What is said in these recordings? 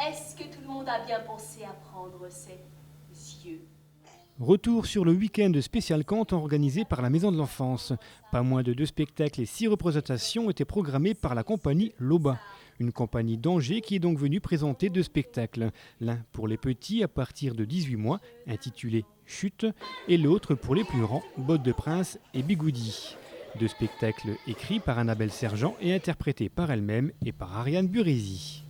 Est-ce que tout le monde a bien pensé à prendre ses yeux? Retour sur le week-end spécial Conte organisé par la Maison de l'Enfance. Pas moins de 2 spectacles et 6 représentations étaient programmés par la compagnie Loba. Une compagnie d'Angers qui est donc venue présenter 2 spectacles. L'un pour les petits à partir de 18 mois, intitulé Chute, et l'autre pour les plus grands, Bottes de Prince et Bigoudi. 2 spectacles écrits par Annabelle Sergent et interprétés par elle-même et par Ariane Burezi.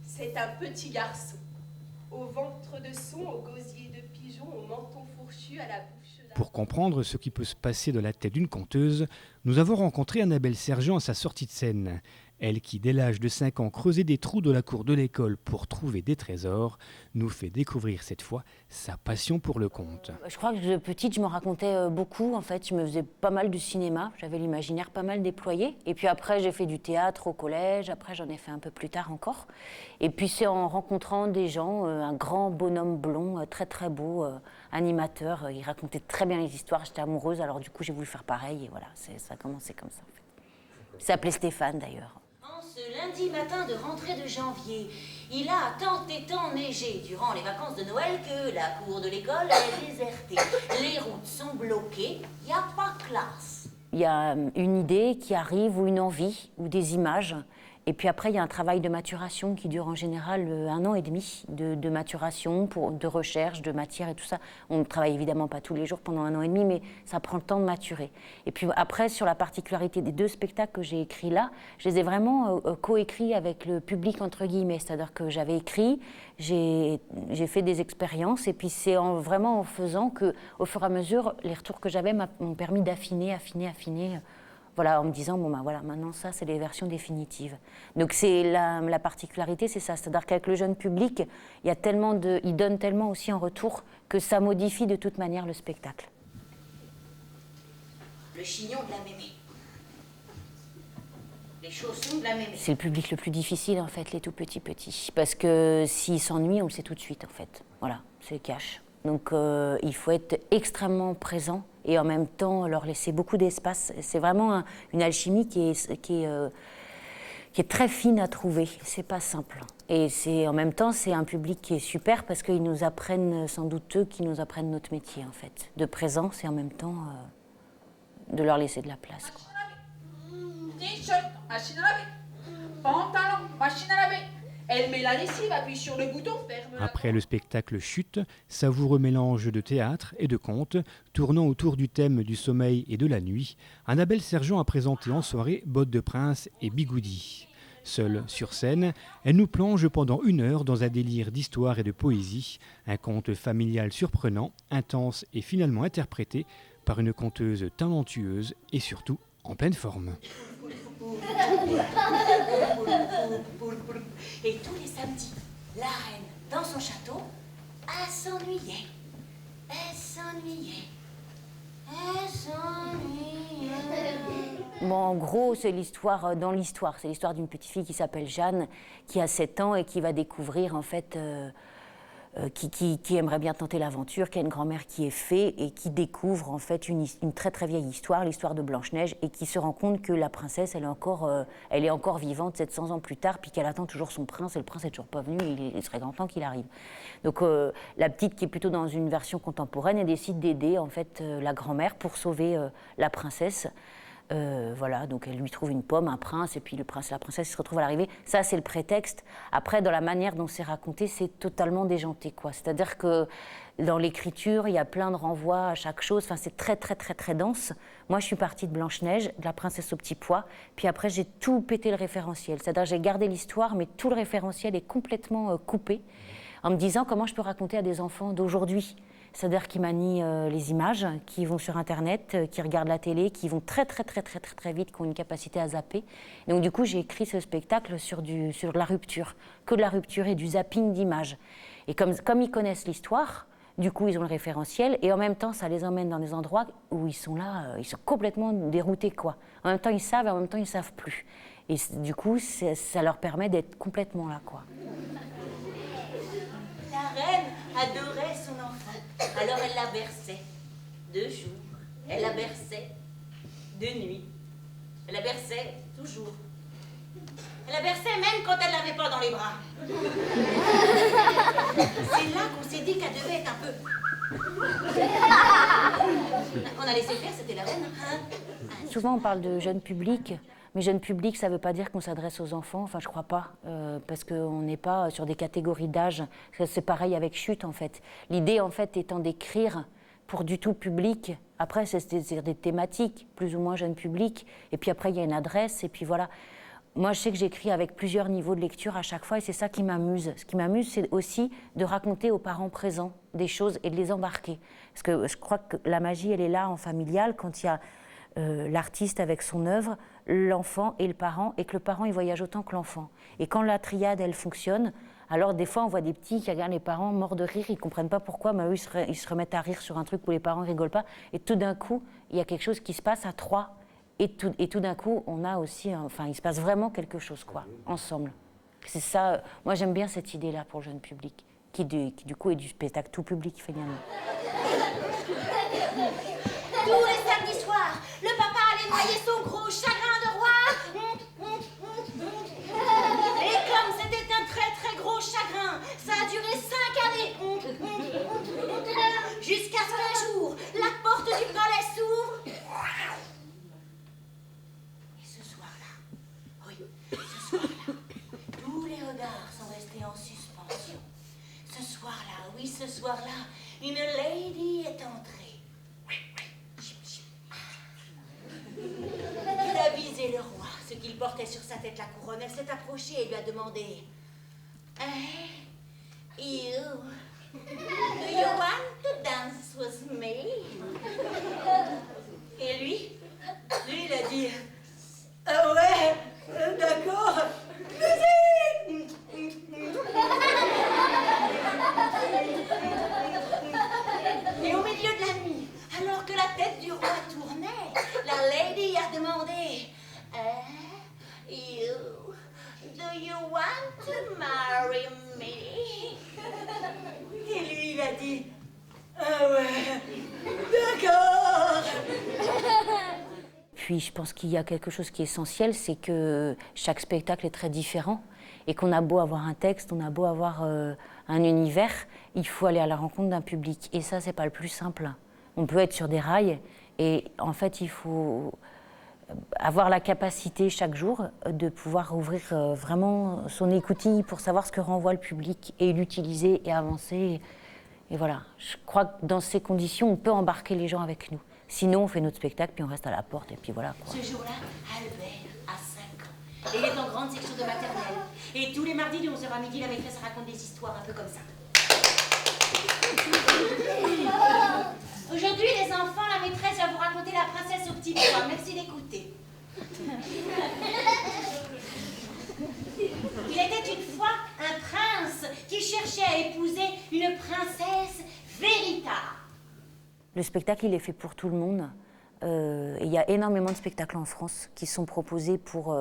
C'est un petit garçon, au ventre de son, au gosier de pigeon, au menton fourchu, à la bouche d'un... Pour comprendre ce qui peut se passer dans la tête d'une conteuse, nous avons rencontré Annabelle Sergent à sa sortie de scène. Elle qui, dès l'âge de 5 ans, creusait des trous de la cour de l'école pour trouver des trésors, nous fait découvrir cette fois sa passion pour le conte. Je crois que petite, je me racontais beaucoup. En fait, je me faisais pas mal du cinéma. J'avais l'imaginaire pas mal déployé. Et puis après, j'ai fait du théâtre au collège. Après, j'en ai fait un peu plus tard encore. Et puis, c'est en rencontrant des gens, un grand bonhomme blond, très très beau, animateur. Il racontait très bien les histoires. J'étais amoureuse, alors du coup, j'ai voulu faire pareil. Et voilà, ça a commencé comme ça, en fait. Il s'appelait Stéphane, d'ailleurs. Ce lundi matin de rentrée de janvier, il a tant et tant neigé durant les vacances de Noël que la cour de l'école est désertée. Les routes sont bloquées, il n'y a pas classe. Il y a une idée qui arrive ou une envie ou des images. Et puis après, il y a un travail de maturation qui dure en général 1 an et demi de maturation, de recherche, de matière et tout ça. On ne travaille évidemment pas tous les jours pendant 1 an et demi, mais ça prend le temps de maturer. Et puis après, sur la particularité des 2 spectacles que j'ai écrits là, je les ai vraiment coécrits avec le public, entre guillemets. C'est-à-dire que j'avais écrit, j'ai fait des expériences, et puis c'est vraiment en faisant qu'au fur et à mesure, les retours que j'avais m'ont permis d'affiner. Voilà, en me disant, bon ben voilà, maintenant ça, c'est les versions définitives. Donc c'est la particularité, c'est ça. C'est-à-dire qu'avec le jeune public, il donne tellement aussi en retour que ça modifie de toute manière le spectacle. Le chignon de la mémé. Les chaussons de la mémé. C'est le public le plus difficile, en fait, les tout petits. Parce que s'ils s'ennuient, on le sait tout de suite, en fait. Voilà, c'est cash. Donc il faut être extrêmement présent et en même temps leur laisser beaucoup d'espace. C'est vraiment une alchimie qui est très fine à trouver. C'est pas simple. Et en même temps, c'est un public qui est super parce qu'ils nous apprennent, sans doute eux, qui nous apprennent notre métier, en fait. De présence et en même temps de leur laisser de la place, quoi. T-shirt, machine à laver. Pantalon, machine à laver. Elle met la lessive, appuie sur le bouton, ferme la... Après le spectacle Chute, savoureux mélange de théâtre et de conte, tournant autour du thème du sommeil et de la nuit, Annabelle Sergent a présenté en soirée Bottes de Prince et Bigoudi. Seule sur scène, elle nous plonge pendant 1 heure dans un délire d'histoire et de poésie, un conte familial surprenant, intense et finalement interprété par une conteuse talentueuse et surtout en pleine forme. Et tous les samedis, la reine, dans son château, elle s'ennuyait. Bon, en gros, c'est l'histoire C'est l'histoire d'une petite fille qui s'appelle Jeanne, qui a 7 ans et qui va découvrir, en fait, qui aimerait bien tenter l'aventure, qui a une grand-mère qui est fée et qui découvre, en fait, une très très vieille histoire, l'histoire de Blanche-Neige, et qui se rend compte que la princesse, elle est encore vivante 700 ans plus tard, puis qu'elle attend toujours son prince, et le prince n'est toujours pas venu, et il serait grand temps qu'il arrive. Donc la petite, qui est plutôt dans une version contemporaine, elle décide d'aider, en fait, la grand-mère pour sauver la princesse. Voilà, donc elle lui trouve une pomme, un prince, et puis le prince et la princesse se retrouvent à l'arrivée. Ça, c'est le prétexte. Après, dans la manière dont c'est raconté, c'est totalement déjanté, quoi. C'est-à-dire que dans l'écriture, il y a plein de renvois à chaque chose. Enfin, c'est très, très, très, très dense. Moi, je suis partie de Blanche-Neige, de la princesse au petit pois, puis après, j'ai tout pété le référentiel. C'est-à-dire que j'ai gardé l'histoire, mais tout le référentiel est complètement coupé, en me disant comment je peux raconter à des enfants d'aujourd'hui. C'est-à-dire qu'ils manient les images, qui vont sur Internet, qui regardent la télé, qui vont très très très très très très vite, qui ont une capacité à zapper. Donc du coup, j'ai écrit ce spectacle sur la rupture, que de la rupture et du zapping d'images. Et comme ils connaissent l'histoire, du coup, ils ont le référentiel, et en même temps, ça les emmène dans des endroits où ils sont là, ils sont complètement déroutés, quoi. En même temps, ils savent, et en même temps, ils savent plus. Et du coup, ça leur permet d'être complètement là, quoi. La reine adorait son enfant. Alors elle la berçait de jour, elle la berçait de nuit, elle la berçait toujours. Elle la berçait même quand elle l'avait pas dans les bras. C'est là qu'on s'est dit qu'elle devait être un peu... On a laissé faire, c'était la reine. Hein. Souvent, on parle de jeune public, mais jeune public, ça ne veut pas dire qu'on s'adresse aux enfants. Enfin, je ne crois pas, parce qu'on n'est pas sur des catégories d'âge. C'est pareil avec Chute, en fait. L'idée, en fait, étant d'écrire pour du tout public. Après, c'est des thématiques, plus ou moins jeune public. Et puis après, il y a une adresse, et puis voilà. Moi, je sais que j'écris avec plusieurs niveaux de lecture à chaque fois, et c'est ça qui m'amuse. Ce qui m'amuse, c'est aussi de raconter aux parents présents des choses et de les embarquer. Parce que je crois que la magie, elle est là en familial, quand il y a l'artiste avec son œuvre, l'enfant et le parent, et que le parent, il voyage autant que l'enfant. Et quand la triade, elle fonctionne, alors des fois, on voit des petits qui regardent les parents morts de rire, ils ne comprennent pas pourquoi, mais eux, ils se remettent à rire sur un truc où les parents ne rigolent pas. Et tout d'un coup, il y a quelque chose qui se passe à trois. Et tout d'un coup, on a aussi, il se passe vraiment quelque chose, quoi, ensemble. C'est ça, moi j'aime bien cette idée-là pour le jeune public, qui du coup est du spectacle tout public, finalement. Tous les samedis soirs, le papa allait noyer son gros chagrin de roi. Et comme c'était un très très gros chagrin, ça a duré 5 années. Jusqu'à ce qu'un jour, la porte du palais s'ouvre. Tous les regards sont restés en suspension. Ce soir-là, oui, ce soir-là, une lady est entrée. Elle a visé le roi, ce qu'il portait sur sa tête la couronne. Elle s'est approchée et lui a demandé You, do you want to dance with me? Et lui, il a dit ah ouais, d'accord. Et au milieu de la nuit, alors que la tête du roi tournait, la lady a demandé You, do you want to marry me? Et lui, il a dit ah ouais, d'accord. Puis je pense qu'il y a quelque chose qui est essentiel, c'est que chaque spectacle est très différent et qu'on a beau avoir un texte, on a beau avoir un univers, il faut aller à la rencontre d'un public. Et ça, c'est pas le plus simple. On peut être sur des rails et en fait, il faut avoir la capacité chaque jour de pouvoir ouvrir vraiment son écoutille pour savoir ce que renvoie le public et l'utiliser et avancer. Et voilà, je crois que dans ces conditions, on peut embarquer les gens avec nous. Sinon, on fait notre spectacle, puis on reste à la porte, et puis voilà, quoi. Ce jour-là, Albert a 5 ans. Et il est en grande section de maternelle. Et tous les mardis de 11h à midi, la maîtresse raconte des histoires un peu comme ça. Aujourd'hui, les enfants, la maîtresse va vous raconter la princesse au petit pois. Merci d'écouter. Il était une fois un prince qui cherchait à épouser une princesse véritable. Le spectacle, il est fait pour tout le monde. Il y a énormément de spectacles en France qui sont proposés pour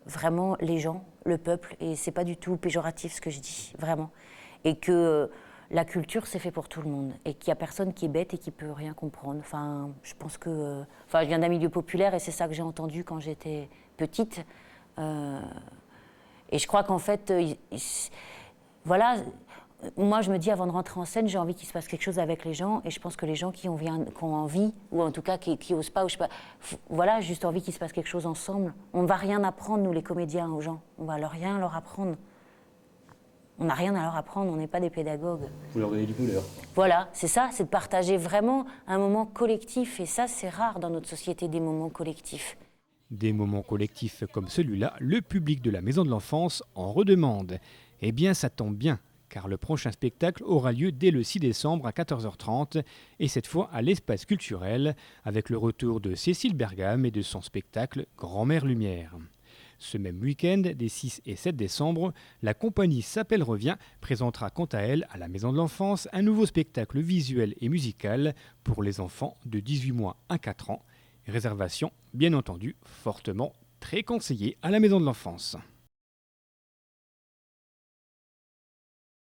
vraiment les gens, le peuple. Et c'est pas du tout péjoratif ce que je dis, vraiment. Et que la culture, c'est fait pour tout le monde. Et qu'il y a personne qui est bête et qui peut rien comprendre. Enfin, je pense que... je viens d'un milieu populaire et c'est ça que j'ai entendu quand j'étais petite. Et je crois qu'en fait, voilà... Moi, je me dis, avant de rentrer en scène, j'ai envie qu'il se passe quelque chose avec les gens. Et je pense que les gens qui ont envie, ou en tout cas qui osent pas, ou je sais pas, voilà, juste envie qu'il se passe quelque chose ensemble. On ne va rien apprendre, nous, les comédiens, aux gens. On va rien leur apprendre. On n'a rien à leur apprendre, on n'est pas des pédagogues. Vous leur donnez du bonheur. Voilà, c'est ça, c'est de partager vraiment un moment collectif. Et ça, c'est rare dans notre société, des moments collectifs. Des moments collectifs comme celui-là, le public de la Maison de l'Enfance en redemande. Eh bien, ça tombe bien, car le prochain spectacle aura lieu dès le 6 décembre à 14h30, et cette fois à l'Espace culturel, avec le retour de Cécile Bergam et de son spectacle Grand-mère Lumière. Ce même week-end, des 6 et 7 décembre, la compagnie S'appelle Revient présentera quant à elle, à la Maison de l'Enfance, un nouveau spectacle visuel et musical pour les enfants de 18 mois à 4 ans. Réservation, bien entendu, fortement très conseillée à la Maison de l'Enfance.